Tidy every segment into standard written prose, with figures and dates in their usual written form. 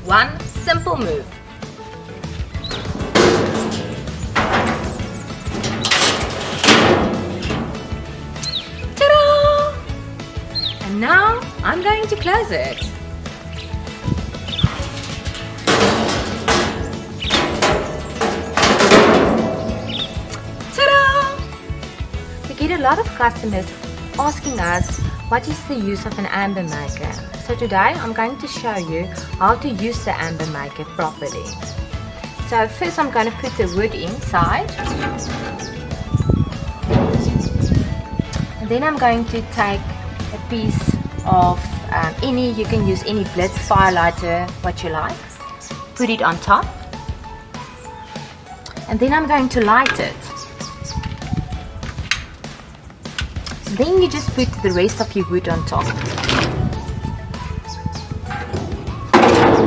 one simple move. Ta-da! And now I'm going to close it. Ta-da! We get a lot of customers asking us what is the use of an amber maker. So today I'm going to show you how to use the amber maker properly. So first I'm going to put the wood inside. And then I'm going to take a piece of you can use any blitz, firelighter, what you like. Put it on top. And then I'm going to light it. Then you just put the rest of your wood on top.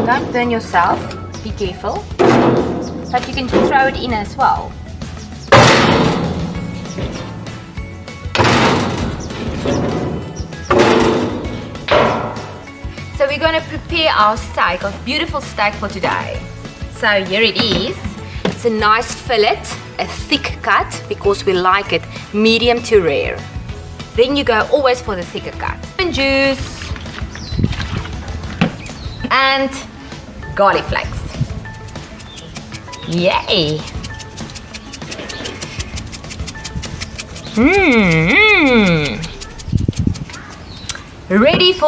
Don't burn yourself, be careful. But you can throw it in as well. So we're going to prepare our steak, our beautiful steak for today. So here it is. It's a nice fillet, a thick cut, because we like it medium to rare. Then you go always for the thicker cut. Lemon juice and garlic flakes. Yay! Ready for